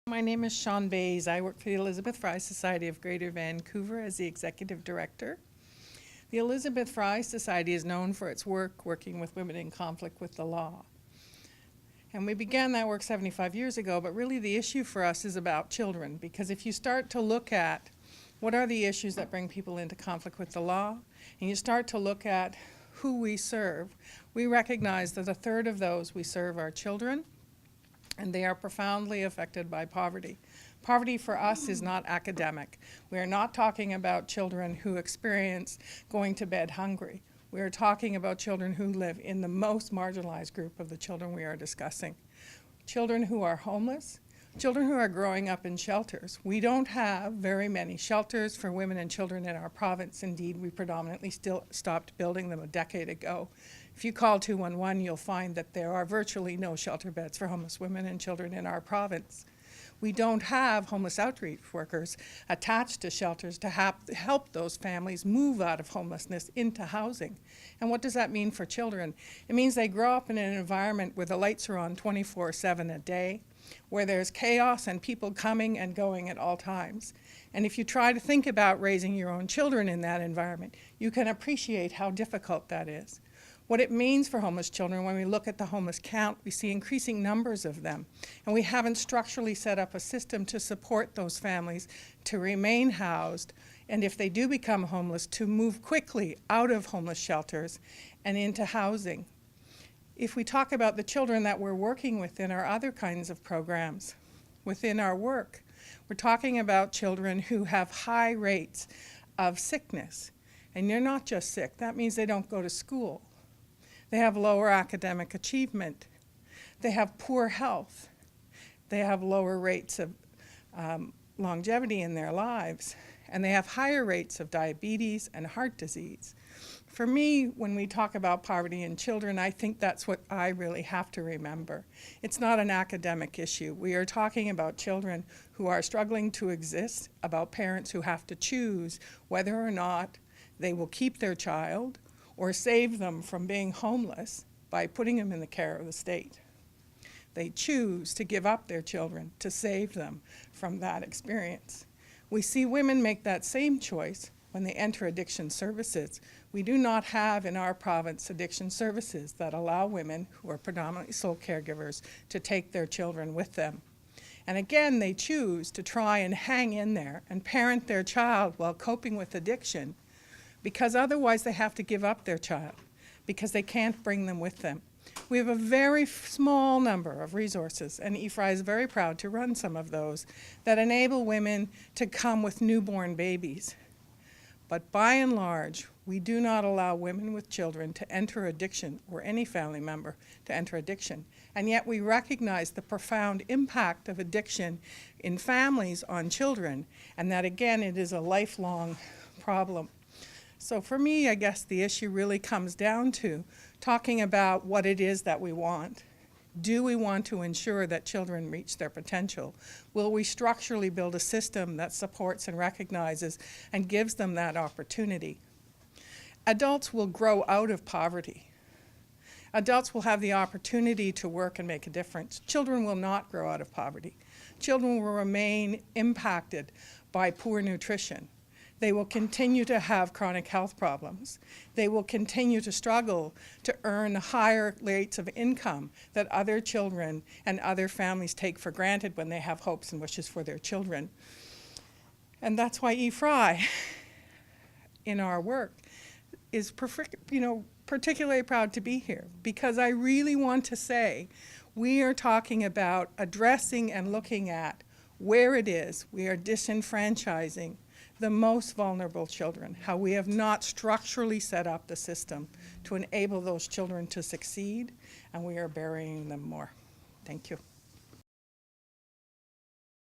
My name is Shawn Bayes. I work for the Elizabeth Fry Society of Greater Vancouver as the Executive Director. The Elizabeth Fry Society is known for its work working with women in conflict with the law. And we began that work 75 years ago, but really the issue for us is about children, because if you start to look at what are the issues that bring people into conflict with the law, and you start to look at who we serve, we recognize that a third of those we serve are children, and they are profoundly affected by poverty. Poverty for us is not academic. We are not talking about children who experience going to bed hungry. We are talking about children who live in the most marginalized group of the children we are discussing. Children who are homeless, children who are growing up in shelters. We don't have very many shelters for women and children in our province. Indeed, we predominantly still stopped building them a decade ago. If you call 211, you'll find that there are virtually no shelter beds for homeless women and children in our province. We don't have homeless outreach workers attached to shelters to help those families move out of homelessness into housing. And what does that mean for children? It means they grow up in an environment where the lights are on 24/7 a day, where there's chaos and people coming and going at all times. And if you try to think about raising your own children in that environment, you can appreciate how difficult that is. What it means for homeless children, when we look at the homeless count, we see increasing numbers of them. And we haven't structurally set up a system to support those families to remain housed, and if they do become homeless, to move quickly out of homeless shelters and into housing. If we talk about the children that we're working with in our other kinds of programs, within our work, we're talking about children who have high rates of sickness. And you're not just sick, that means they don't go to school. They have lower academic achievement. They have poor health. They have lower rates of longevity in their lives. And they have higher rates of diabetes and heart disease. For me, when we talk about poverty in children, I think that's what I really have to remember. It's not an academic issue. We are talking about children who are struggling to exist, about parents who have to choose whether or not they will keep their child or save them from being homeless by putting them in the care of the state. They choose to give up their children to save them from that experience. We see women make that same choice when they enter addiction services. We do not have in our province addiction services that allow women who are predominantly sole caregivers to take their children with them. And again, they choose to try and hang in there and parent their child while coping with addiction, because otherwise they have to give up their child because they can't bring them with them. We have a very small number of resources, and EFRI is very proud to run some of those, that enable women to come with newborn babies. But by and large, we do not allow women with children to enter addiction, or any family member to enter addiction. And yet we recognize the profound impact of addiction in families on children, and that again, it is a lifelong problem. So for me, I guess the issue really comes down to talking about what it is that we want. Do we want to ensure that children reach their potential? Will we structurally build a system that supports and recognizes and gives them that opportunity? Adults will grow out of poverty. Adults will have the opportunity to work and make a difference. Children will not grow out of poverty. Children will remain impacted by poor nutrition. They will continue to have chronic health problems. They will continue to struggle to earn higher rates of income that other children and other families take for granted when they have hopes and wishes for their children. And that's why EFRI, in our work, is particularly proud to be here, because I really want to say we are talking about addressing and looking at where it is we are disenfranchising the most vulnerable children, how we have not structurally set up the system to enable those children to succeed, and we are burying them more. Thank you.